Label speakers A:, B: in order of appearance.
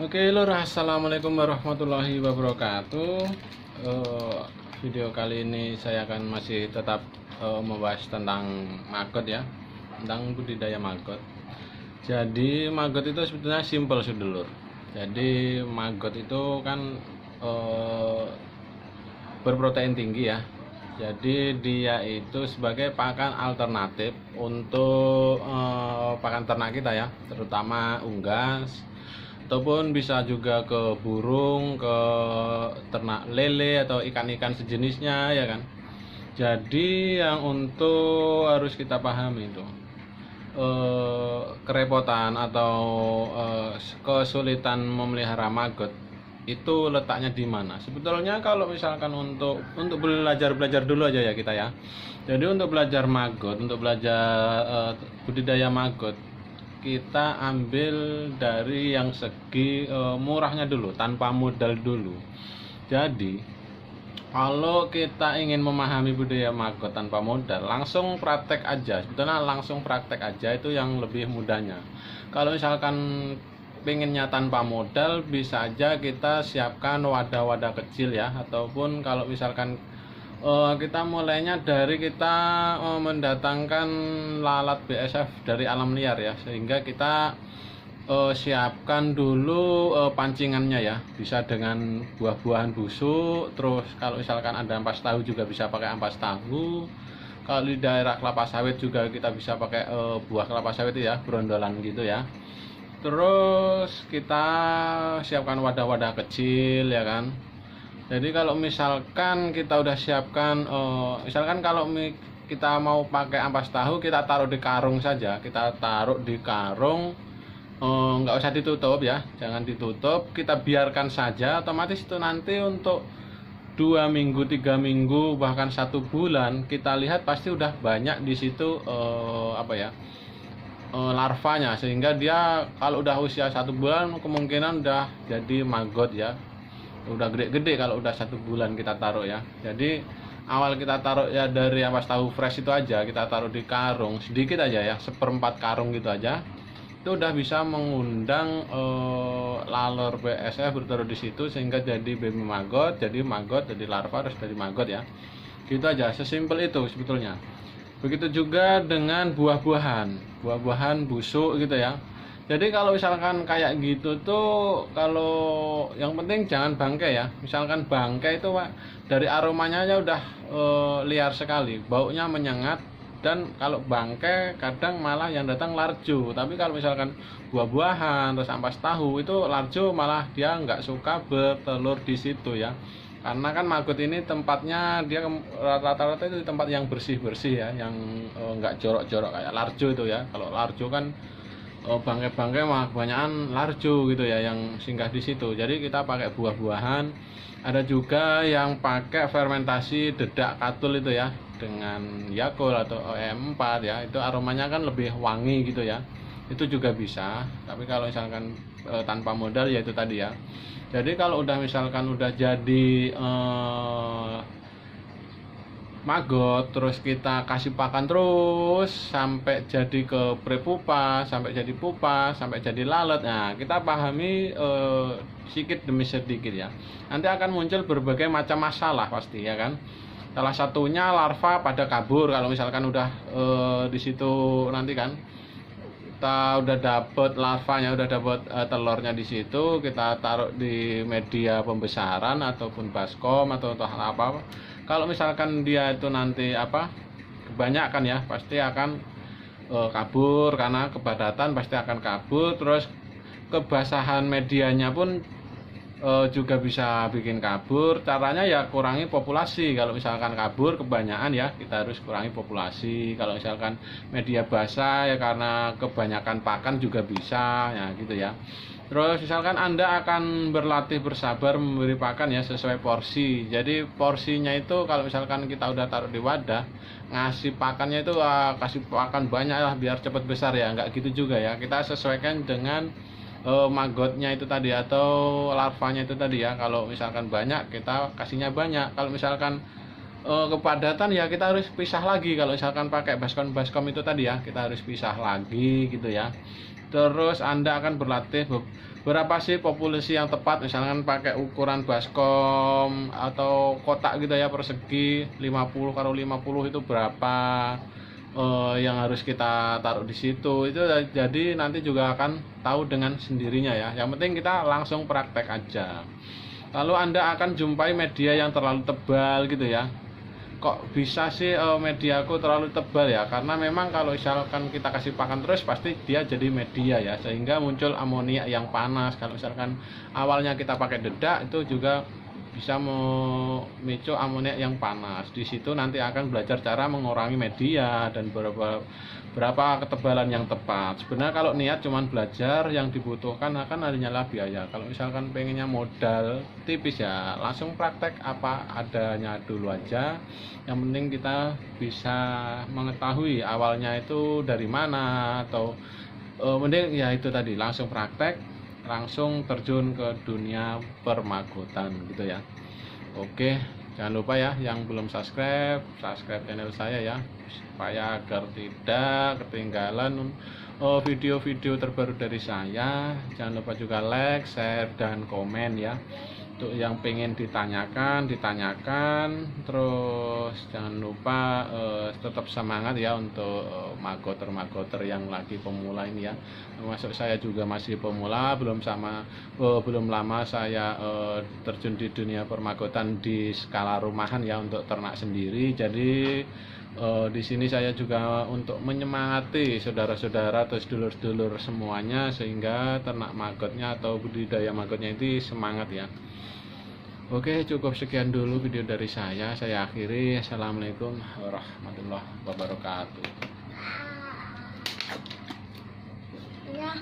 A: Oke lur, assalamualaikum warahmatullahi wabarakatuh. Eh, Video kali ini saya akan masih tetap membahas tentang maggot ya, tentang budidaya maggot. Jadi maggot itu sebetulnya simpel sih dulur. Jadi maggot itu kan eh, berprotein tinggi ya. Jadi dia itu sebagai pakan alternatif untuk pakan ternak kita ya, terutama unggas ataupun bisa juga ke burung, ke ternak lele atau ikan-ikan sejenisnya ya kan. Jadi yang untuk harus kita pahami itu kerepotan atau kesulitan memelihara maggot itu letaknya di mana? Sebetulnya kalau misalkan untuk belajar dulu aja ya kita ya. Jadi untuk belajar maggot, untuk belajar budidaya maggot, kita ambil dari yang segi murahnya dulu, tanpa modal dulu. Jadi kalau kita ingin memahami budaya maggot tanpa modal, langsung praktek aja. Sebetulnya langsung praktek aja itu yang lebih mudahnya. Kalau misalkan pengennya tanpa modal, bisa aja kita siapkan wadah-wadah kecil ya, ataupun kalau misalkan kita mulainya dari kita mendatangkan lalat BSF dari alam liar ya, sehingga kita siapkan dulu pancingannya ya, bisa dengan buah-buahan busuk. Terus kalau misalkan ada ampas tahu juga bisa pakai ampas tahu. Kalau di daerah kelapa sawit juga kita bisa pakai buah kelapa sawit ya, brondolan gitu ya. Terus kita siapkan wadah-wadah kecil ya kan. Jadi kalau misalkan kita udah siapkan misalkan kalau kita mau pakai ampas tahu, kita taruh di karung saja, kita taruh di karung, nggak usah ditutup ya, jangan ditutup, kita biarkan saja. Otomatis itu nanti untuk 2 minggu, 3 minggu, bahkan 1 bulan kita lihat pasti udah banyak di situ larvanya, sehingga dia kalau udah usia 1 bulan kemungkinan udah jadi maggot ya, udah gede-gede kalau udah 1 bulan kita taruh ya. Jadi awal kita taruh ya dari ampas tahu fresh itu aja, kita taruh di karung sedikit aja ya, seperempat karung gitu aja, itu udah bisa mengundang lalur BSF bertaruh di situ, sehingga jadi baby maggot, jadi maggot, jadi larva, terus dari maggot ya. Gitu aja, sesimpel itu sebetulnya. Begitu juga dengan buah-buahan busuk gitu ya. Jadi kalau misalkan kayak gitu tuh, kalau yang penting jangan bangkai ya. Misalkan bangkai itu Pak, dari aromanya aja udah liar sekali, baunya menyengat. Dan kalau bangkai kadang malah yang datang larjo. Tapi kalau misalkan buah-buahan terus ampas tahu, itu larjo malah dia nggak suka bertelur di situ ya. Karena kan maggot ini tempatnya dia rata-rata itu di tempat yang bersih-bersih ya, yang nggak jorok-jorok kayak larjo itu ya. Kalau larjo kan bangkai-bangkai mah kebanyakan larjo gitu ya yang singgah di situ. Jadi kita pakai buah-buahan. Ada juga yang pakai fermentasi dedak katul itu ya, dengan Yakult atau OM4 ya. Itu aromanya kan lebih wangi gitu ya. Itu juga bisa. Tapi kalau misalkan tanpa modal ya itu tadi ya. Jadi kalau udah misalkan udah jadi maggot, terus kita kasih pakan terus sampai jadi ke prepupa, sampai jadi pupa, sampai jadi lalat. Nah, kita pahami sedikit demi sedikit ya. Nanti akan muncul berbagai macam masalah pasti ya kan. Salah satunya larva pada kabur kalau misalkan udah di situ nanti kan. Kita udah dapet larvanya, udah dapet telurnya di situ, kita taruh di media pembesaran ataupun baskom atau apa. Kalau misalkan dia itu nanti kebanyakan ya, pasti akan kabur, karena kepadatan pasti akan kabur. Terus kebasahan medianya pun juga bisa bikin kabur. Caranya ya kurangi populasi. Kalau misalkan kabur kebanyakan ya, kita harus kurangi populasi. Kalau misalkan media basah ya, karena kebanyakan pakan juga bisa ya gitu ya. Terus misalkan Anda akan berlatih bersabar memberi pakan ya sesuai porsi. Jadi porsinya itu kalau misalkan kita udah taruh di wadah, ngasih pakannya itu kasih pakan banyak lah biar cepat besar ya. Enggak gitu juga ya. Kita sesuaikan dengan maggotnya itu tadi atau larvanya itu tadi ya. Kalau misalkan banyak kita kasihnya banyak. Kalau misalkan kepadatan ya kita harus pisah lagi. Kalau misalkan pakai baskom itu tadi ya, kita harus pisah lagi gitu ya. Terus Anda akan berlatih berapa sih populasi yang tepat, misalkan pakai ukuran baskom atau kotak gitu ya, persegi 50 karo 50 itu berapa yang harus kita taruh di situ. Itu jadi nanti juga akan tahu dengan sendirinya ya. Yang penting kita langsung praktek aja. Lalu Anda akan jumpai media yang terlalu tebal gitu ya. Kok bisa sih mediaku terlalu tebal ya? Karena memang kalau misalkan kita kasih pakan terus pasti dia jadi media ya, sehingga muncul amonia yang panas. Kalau misalkan awalnya kita pakai dedak, itu juga bisa memicu amonia yang panas. Di situ nanti akan belajar cara mengurangi media dan berapa ketebalan yang tepat. Sebenarnya kalau niat cuman belajar, yang dibutuhkan akan hanyalah biaya. Kalau misalkan pengennya modal tipis ya langsung praktek apa adanya dulu aja. Yang penting kita bisa mengetahui awalnya itu dari mana, atau mending ya itu tadi langsung praktek, langsung terjun ke dunia permagotan gitu ya. Oke, jangan lupa ya yang belum subscribe channel saya ya, supaya agar tidak ketinggalan video-video terbaru dari saya. Jangan lupa juga like, share, dan komen ya. Untuk yang pengen ditanyakan. Terus jangan lupa tetap semangat ya untuk magoter yang lagi pemula ini ya. Termasuk saya juga masih pemula, belum lama saya terjun di dunia permagotan di skala rumahan ya, untuk ternak sendiri. Jadi di sini saya juga untuk menyemangati saudara-saudara atau sedulur-sedulur semuanya, sehingga ternak magotnya atau budidaya magotnya itu semangat ya. Oke, cukup sekian dulu video dari saya akhiri. Assalamualaikum warahmatullahi wabarakatuh.
B: Ya.